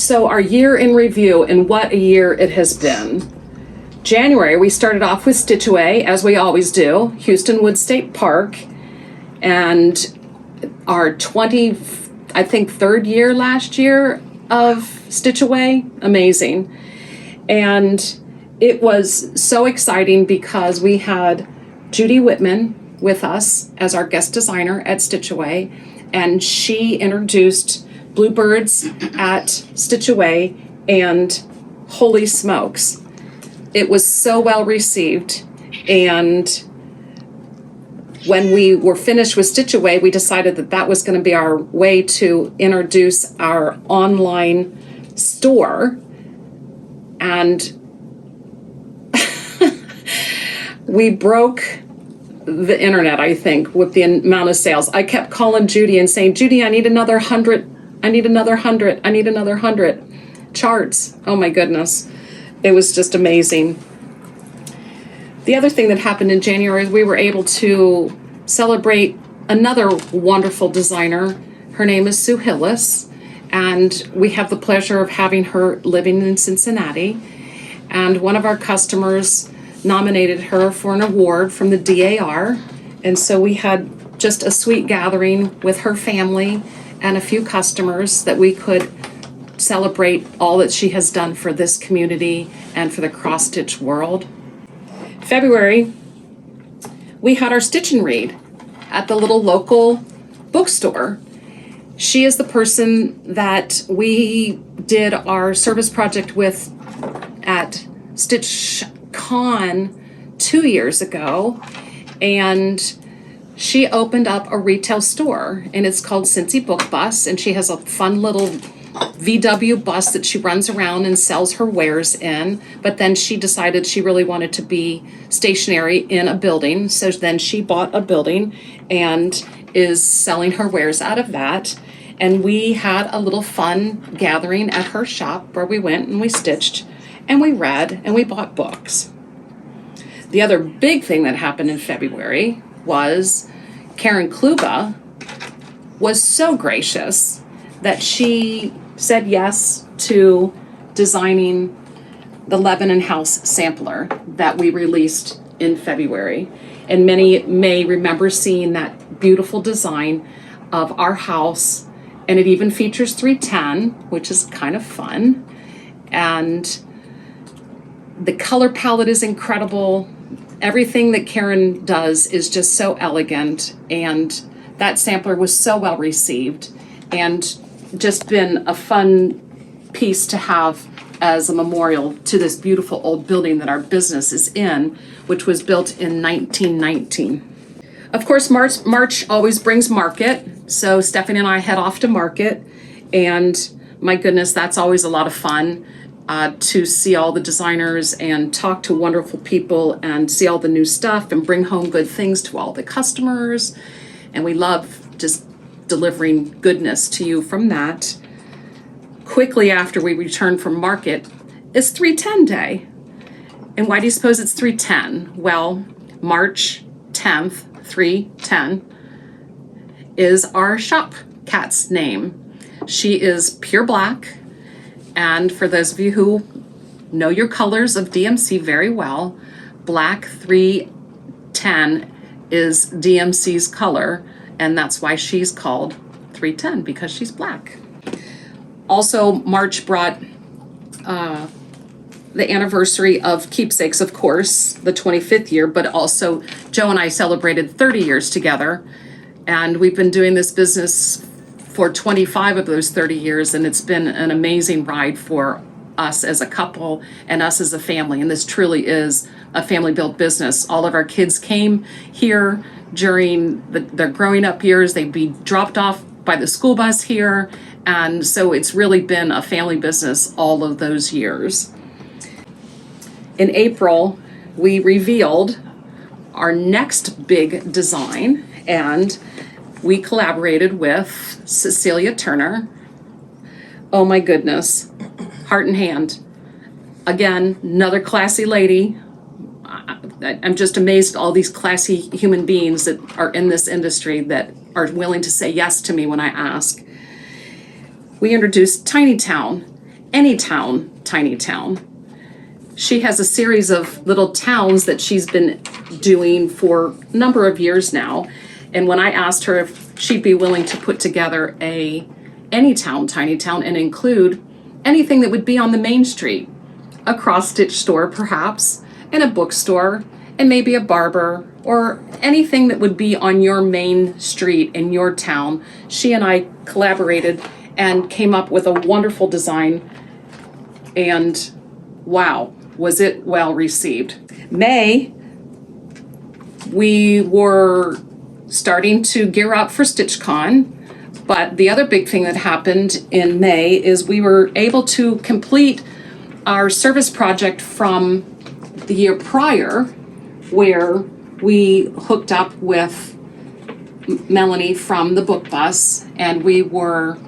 So our year in review, and what a year it has been. January, we started off with Stitch Away, as we always do, Houston Wood State Park, and our 3rd year last year of Stitch Away. Amazing. And it was so exciting because we had Judy Whitman with us as our guest designer at Stitch Away, and she introduced Bluebirds at Stitch Away, and holy smokes, it was so well received. And when we were finished with Stitch Away, we decided that that was going to be our way to introduce our online store. And we broke the internet, I think, with the amount of sales. I kept calling Judy and saying, Judy, I need another 100. I need another 100. I need another 100 charts. Oh my goodness. It was just amazing. The other thing that happened in January is we were able to celebrate another wonderful designer. Her name is Sue Hillis, and we have the pleasure of having her living in Cincinnati. And one of our customers nominated her for an award from the DAR. And so we had just a sweet gathering with her family and a few customers that we could celebrate all that she has done for this community and for the cross-stitch world. February, we had our Stitch and Read at the little local bookstore. She is the person that we did our service project with at Stitch Con 2 years ago, and she opened up a retail store, and it's called Cincy Book Bus, and she has a fun little VW bus that she runs around and sells her wares in. But then she decided she really wanted to be stationary in a building, so then she bought a building and is selling her wares out of that. And we had a little fun gathering at her shop where we went and we stitched and we read and we bought books. The other big thing that happened in February was Karen Kluba was so gracious that she said yes to designing the Lebanon House sampler that we released in February. And many may remember seeing that beautiful design of our house, and it even features 310, which is kind of fun. And the color palette is incredible. Everything that Karen does is just so elegant, and that sampler was so well received and just been a fun piece to have as a memorial to this beautiful old building that our business is in, which was built in 1919. Of course, March always brings market, so Stephanie and I head off to market, and my goodness, that's always a lot of fun. To see all the designers and talk to wonderful people and see all the new stuff and bring home good things to all the customers. And we love just delivering goodness to you from that. Quickly after we return from market is 310 Day. And why do you suppose it's 310? Well, March 10th, 310, is our shop cat's name. She is pure black. And for those of you who know your colors of DMC very well, black 310 is DMC's color, and that's why she's called 310, because she's black. Also, March brought the anniversary of Keepsakes, of course, the 25th year, but also Joe and I celebrated 30 years together, and we've been doing this business for 25 of those 30 years, and it's been an amazing ride for us as a couple and us as a family. And this truly is a family-built business. All of our kids came here during their growing up years. They'd be dropped off by the school bus here, and so it's really been a family business all of those years. In April, we revealed our next big design, and we collaborated with Cecilia Turner. Oh my goodness, heart and hand. Again, another classy lady. I'm just amazed at all these classy human beings that are in this industry that are willing to say yes to me when I ask. We introduced Tiny Town, any town, tiny town. She has a series of little towns that she's been doing for a number of years now. And when I asked her if she'd be willing to put together any town, tiny town, and include anything that would be on the main street, a cross-stitch store perhaps, and a bookstore, and maybe a barber, or anything that would be on your main street in your town, she and I collaborated and came up with a wonderful design. And wow, was it well received. May, we were starting to gear up for StitchCon, but the other big thing that happened in May is we were able to complete our service project from the year prior, where we hooked up with Melanie from the book bus, and we were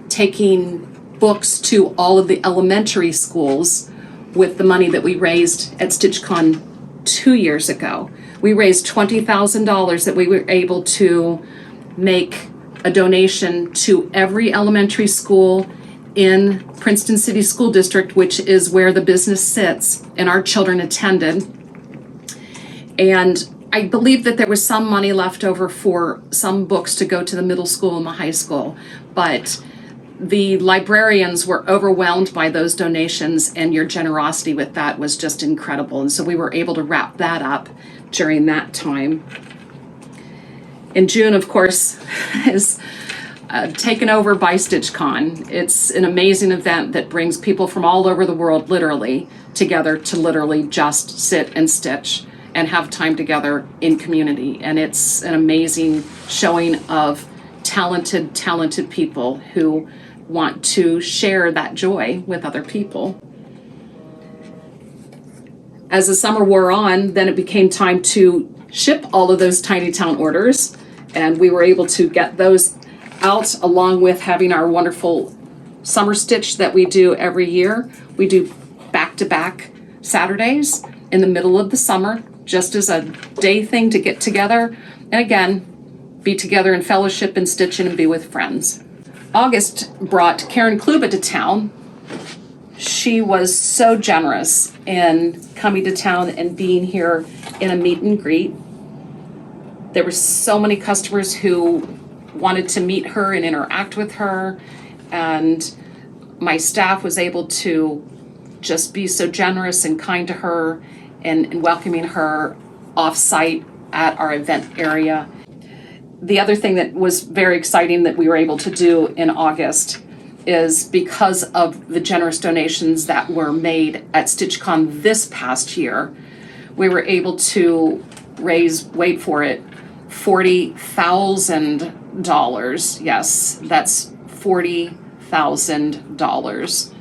taking books to all of the elementary schools with the money that we raised at StitchCon 2 years ago. We raised $20,000 that we were able to make a donation to every elementary school in Princeton City School District, which is where the business sits, and our children attended. And I believe that there was some money left over for some books to go to the middle school and the high school, but the librarians were overwhelmed by those donations, and your generosity with that was just incredible. And so we were able to wrap that up during that time. In June, of course, is taken over by StitchCon. It's an amazing event that brings people from all over the world literally together to literally just sit and stitch and have time together in community. And it's an amazing showing of talented people who want to share that joy with other people. As the summer wore on, then it became time to ship all of those tiny town orders, and we were able to get those out, along with having our wonderful summer stitch that we do every year. We do back-to-back Saturdays in the middle of the summer, just as a day thing to get together, and again, be together in fellowship and stitching and be with friends. August brought Karen Kluba to town. She was so generous in coming to town and being here in a meet and greet. There were so many customers who wanted to meet her and interact with her, and my staff was able to just be so generous and kind to her and welcoming her off-site at our event area. The other thing that was very exciting that we were able to do in August is, because of the generous donations that were made at StitchCon this past year, we were able to raise, wait for it, $40,000. Yes, that's $40,000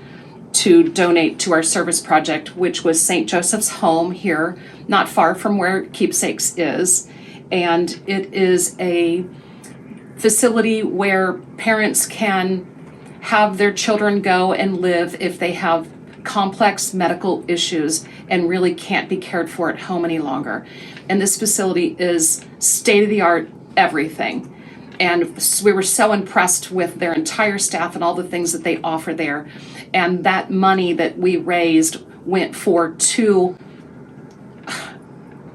to donate to our service project, which was St. Joseph's Home here, not far from where Keepsakes is. And it is a facility where parents can have their children go and live if they have complex medical issues and really can't be cared for at home any longer. And this facility is state-of-the-art everything. And we were so impressed with their entire staff and all the things that they offer there. And that money that we raised went for 2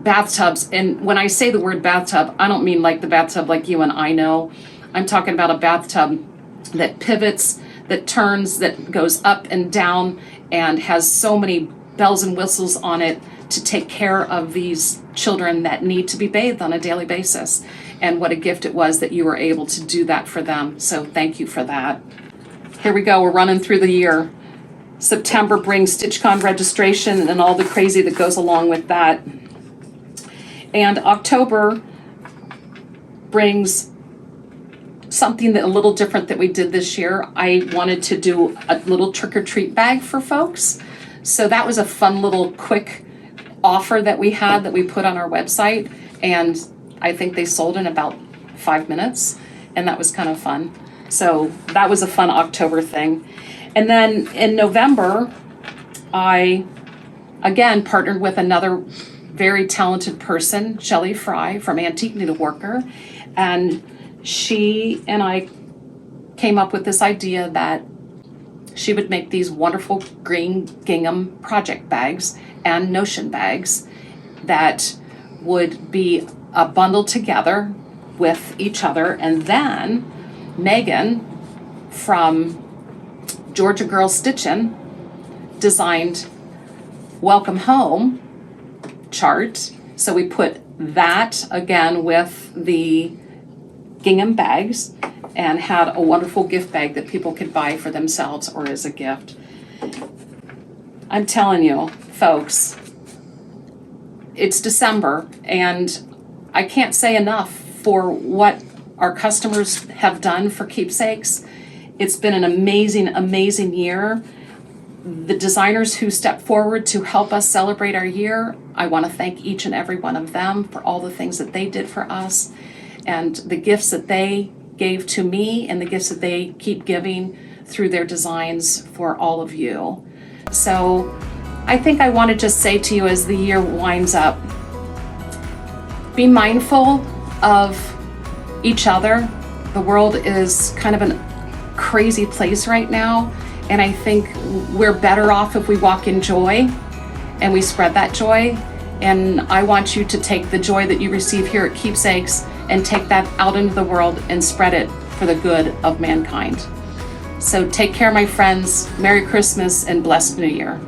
bathtubs. And when I say the word bathtub, I don't mean like the bathtub like you and I know. I'm talking about a bathtub that pivots, that turns, that goes up and down, and has so many bells and whistles on it to take care of these children that need to be bathed on a daily basis. And what a gift it was that you were able to do that for them. So thank you for that. Here we go, we're running through the year. September brings StitchCon registration and all the crazy that goes along with that. And October brings something that a little different that we did this year. I wanted to do a little trick-or-treat bag for folks. So that was a fun little quick offer that we had that we put on our website, and I think they sold in about 5 minutes, and that was kind of fun. So that was a fun October thing. And then in November, I again partnered with another very talented person, Shelley Fry from Antique Needleworker, and she and I came up with this idea that she would make these wonderful green gingham project bags and notion bags that would be bundled together with each other. And then Megan from Georgia Girl Stitchin' designed Welcome Home chart. So we put that again with the gingham bags and had a wonderful gift bag that people could buy for themselves or as a gift. I'm telling you, folks, it's December and I can't say enough for what our customers have done for Keepsakes. It's been an amazing, amazing year. The designers who stepped forward to help us celebrate our year, I want to thank each and every one of them for all the things that they did for us and the gifts that they gave to me and the gifts that they keep giving through their designs for all of you. So I think I want to just say to you as the year winds up, be mindful of each other. The world is kind of a crazy place right now. And I think we're better off if we walk in joy and we spread that joy. And I want you to take the joy that you receive here at Keepsakes and take that out into the world and spread it for the good of mankind. So take care, my friends. Merry Christmas and blessed New Year.